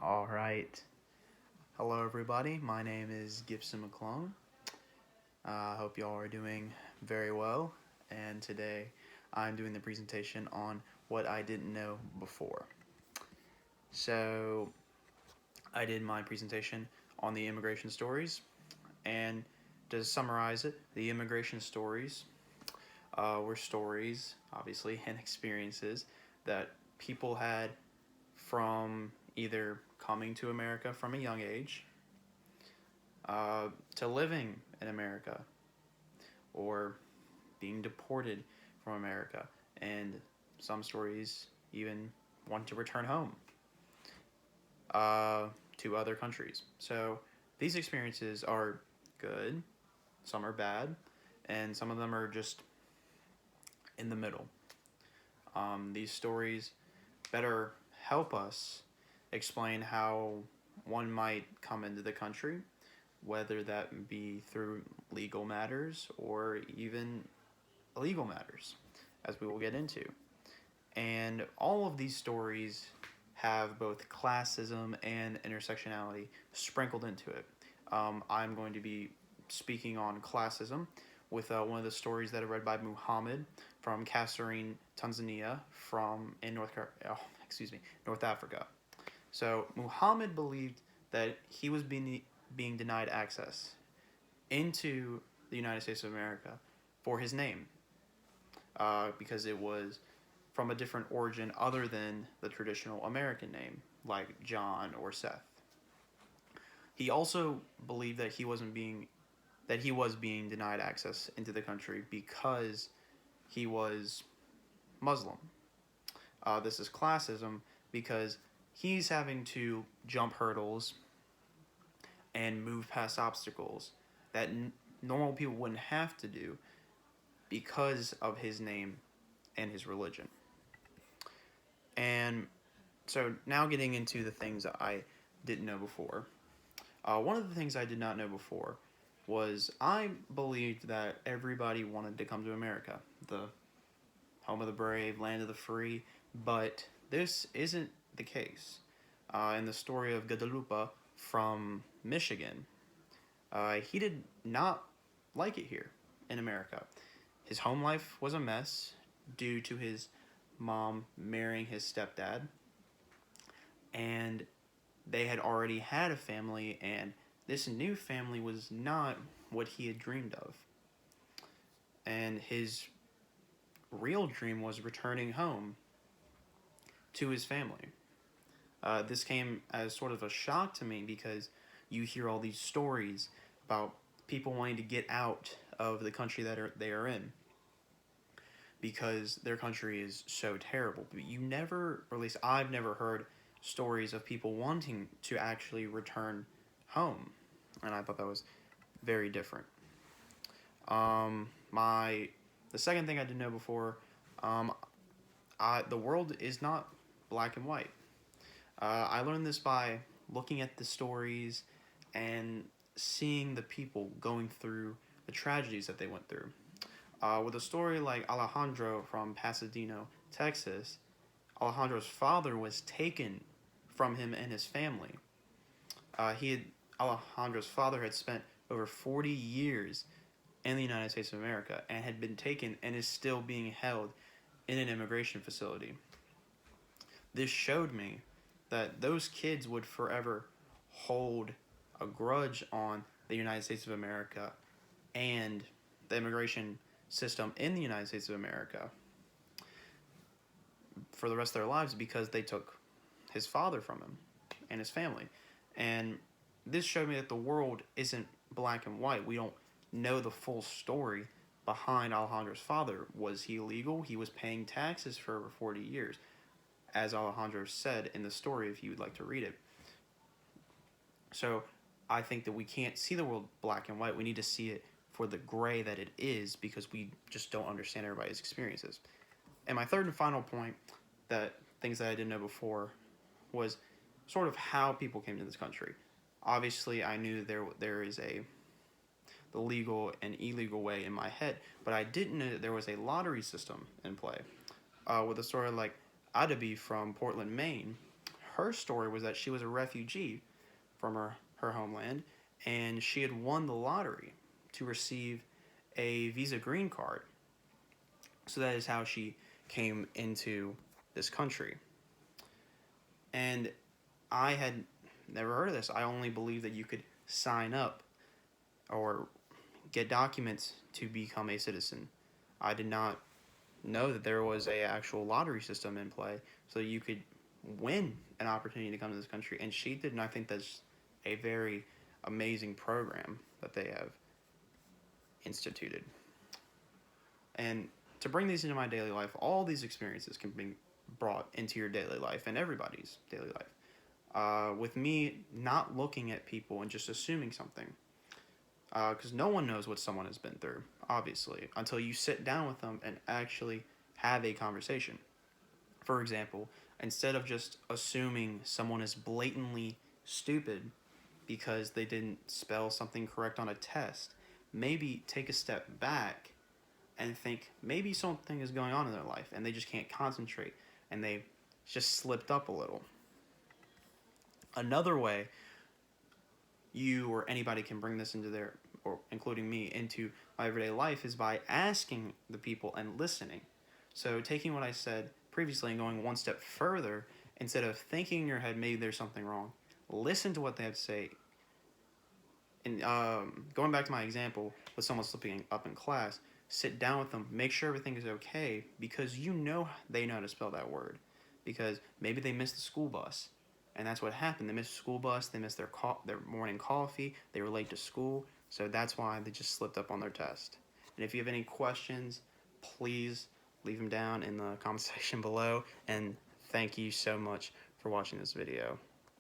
All right. Hello, everybody. My name is Gibson McClung. I hope y'all are doing very well. And today I'm doing the presentation on what I didn't know before. So I did my presentation on the immigration stories. And to summarize it, the immigration stories were stories, obviously, and experiences that people had from either coming to America from a young age to living in America or being deported from America, and some stories even want to return home to other countries. So these experiences are good, some are bad, and some of them are just in the middle. These stories better help us explain how one might come into the country, whether that be through legal matters or even illegal matters, as we will get into. And all of these stories have both classism and intersectionality sprinkled into it. I'm going to be speaking on classism with one of the stories that I read by Muhammad from Kasserine, Tanzania, from in North Africa. So Muhammad believed that he was being denied access into the United States of America for his name, because it was from a different origin other than the traditional American name, like John or Seth. He also believed that he was being denied access into the country because he was Muslim. This is classism because he's having to jump hurdles and move past obstacles that normal people wouldn't have to do because of his name and his religion. And so now getting into the things that I didn't know before. One of the things I did not know before was I believed that everybody wanted to come to America, the home of the brave, land of the free, but this isn't the case. In the story of Guadalupe from Michigan, he did not like it here in America. His home life was a mess due to his mom marrying his stepdad, and they had already had a family, and this new family was not what he had dreamed of. And his real dream was returning home to his family. This came as sort of a shock to me because you hear all these stories about people wanting to get out of the country that they are in because their country is so terrible. But you never, or at least I've never heard stories of people wanting to actually return home, and I thought that was very different. The second thing I didn't know before, the world is not black and white. I learned this by looking at the stories and seeing the people going through the tragedies that they went through. With a story like Alejandro from Pasadena, Texas, Alejandro's father was taken from him and his family. Alejandro's father had spent over 40 years in the United States of America and had been taken and is still being held in an immigration facility. This showed me that those kids would forever hold a grudge on the United States of America and the immigration system in the United States of America for the rest of their lives because they took his father from him and his family. And this showed me that the world isn't black and white. We don't know the full story behind Alejandro's father. Was he illegal? He was paying taxes for over 40 years, as Alejandro said in the story, if you would like to read it. So I think that we can't see the world black and white. We need to see it for the gray that it is because we just don't understand everybody's experiences. And my third and final point, that things that I didn't know before, was sort of how people came to this country. Obviously, I knew there is the legal and illegal way in my head, but I didn't know that there was a lottery system in play. With a story like Adabi from Portland, Maine, her story was that she was a refugee from her homeland, and she had won the lottery to receive a visa green card. So that is how she came into this country. And I had never heard of this. I only believed that you could sign up or get documents to become a citizen. I did not know that there was a actual lottery system in play so you could win an opportunity to come to this country, and she did. And I think that's a very amazing program that they have instituted. And to bring these into my daily life, all these experiences can be brought into your daily life and everybody's daily life. With me not looking at people and just assuming something, because no one knows what someone has been through, obviously, until you sit down with them and actually have a conversation. For example, instead of just assuming someone is blatantly stupid because they didn't spell something correct on a test, maybe take a step back and think maybe something is going on in their life and they just can't concentrate and they just slipped up a little. Another way you or anybody can bring this into their, or including me, into my everyday life is by asking the people and listening. So taking what I said previously and going one step further, instead of thinking in your head maybe there's something wrong, listen to what they have to say. And going back to my example with someone slipping up in class, sit down with them, make sure everything is okay, because you know they know how to spell that word. Because maybe they missed the school bus, and that's what happened. They missed the school bus, they missed their morning coffee, they were late to school, so that's why they just slipped up on their test. And if you have any questions, please leave them down in the comment section below, and thank you so much for watching this video.